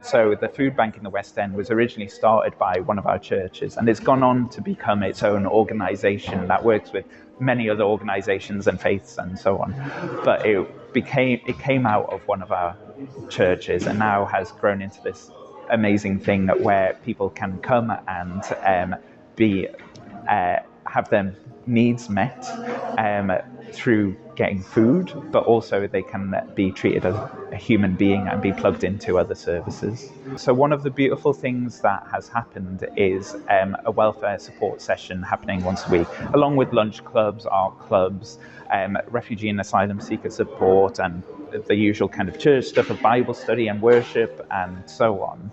So the food bank in the West End was originally started by one of our churches, and it's gone on to become its own organisation that works with many other organisations and faiths and so on. But it came out of one of our churches and now has grown into this amazing thing where people can come and have their needs met through getting food, but also they can be treated as a human being and be plugged into other services. So one of the beautiful things that has happened is a welfare support session happening once a week, along with lunch clubs, art clubs, refugee and asylum seeker support, and the usual kind of church stuff of Bible study and worship and so on.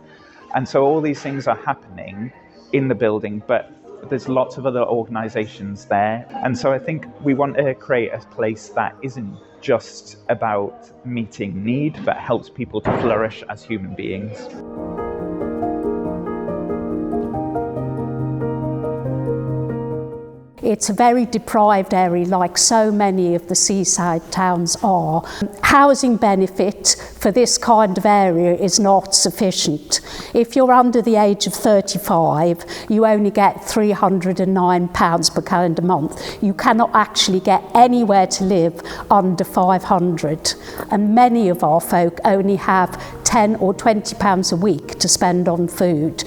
And so all these things are happening in the building, but there's lots of other organisations there. And so I think we want to create a place that isn't just about meeting need, but helps people to flourish as human beings. It's a very deprived area, like so many of the seaside towns are. Housing benefit for this kind of area is not sufficient. If you're under the age of 35, you only get £309 per calendar month. You cannot actually get anywhere to live under 500. And many of our folk only have £10 or £20 a week to spend on food.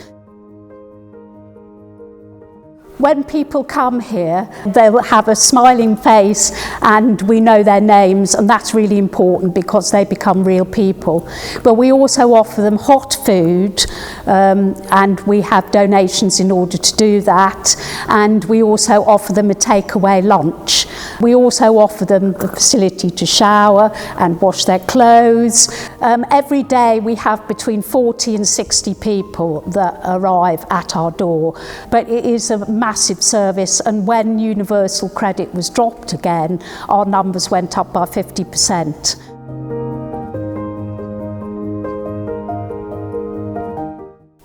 When people come here, they'll have a smiling face and we know their names, and that's really important because they become real people. But we also offer them hot food, and we have donations in order to do that. And we also offer them a takeaway lunch. We also offer them the facility to shower and wash their clothes. Every day we have between 40 and 60 people that arrive at our door. But it is a massive service, and when universal credit was dropped again, our numbers went up by 50%.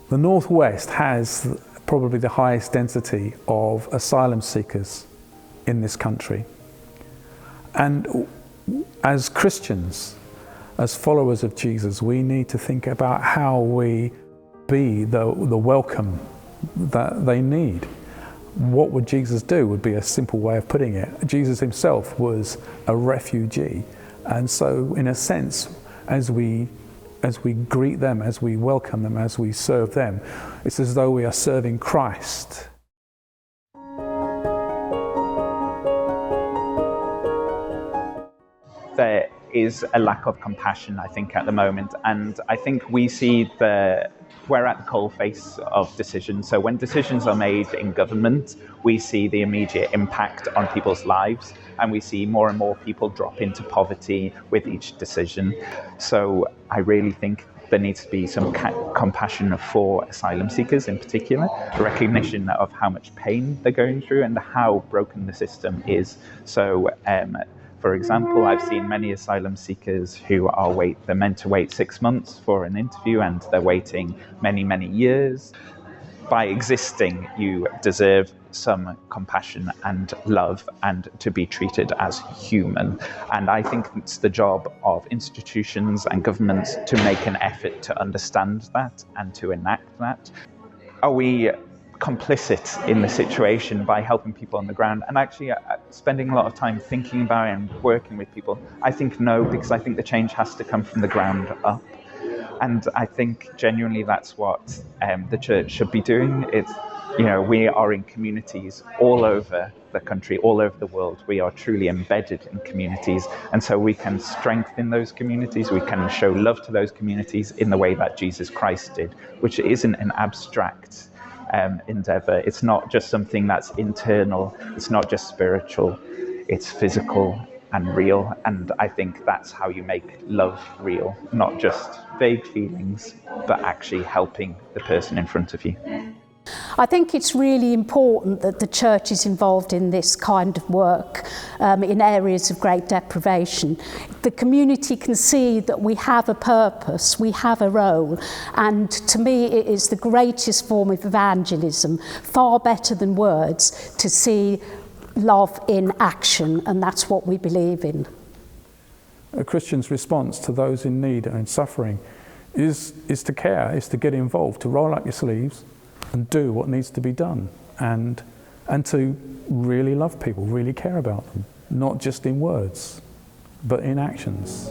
The North West has probably the highest density of asylum seekers in this country. And as Christians, as followers of Jesus, we need to think about how we be the welcome that they need. What would Jesus do would be a simple way of putting it. Jesus himself was a refugee. And so in a sense, as we greet them, as we welcome them, as we serve them, it's as though we are serving Christ. There is a lack of compassion, I think, at the moment, and I think we see we're at the coalface of decisions. So when decisions are made in government, we see the immediate impact on people's lives, and we see more and more people drop into poverty with each decision. So I really think there needs to be some compassion for asylum seekers in particular, a recognition of how much pain they're going through and how broken the system is. So for example, I've seen many asylum seekers who they're meant to wait 6 months for an interview, and they're waiting many, many years. By existing, you deserve some compassion and love and to be treated as human. And I think it's the job of institutions and governments to make an effort to understand that and to enact that. Are we complicit in the situation by helping people on the ground and actually spending a lot of time thinking about it and working with people? I think no, because I think the change has to come from the ground up. And I think genuinely that's what the church should be doing. It's, we are in communities all over the country, all over the world. We are truly embedded in communities. And so we can strengthen those communities. We can show love to those communities in the way that Jesus Christ did, which isn't an abstract endeavor. It's not just something that's internal. It's not just spiritual. It's physical and real. And I think that's how you make love real, not just vague feelings, but actually helping the person in front of you. I think it's really important that the church is involved in this kind of work in areas of great deprivation. The community can see that we have a purpose, we have a role, and to me it is the greatest form of evangelism, far better than words, to see love in action, and that's what we believe in. A Christian's response to those in need and suffering is to care, is to get involved, to roll up your sleeves and do what needs to be done, and to really love people, really care about them, not just in words, but in actions.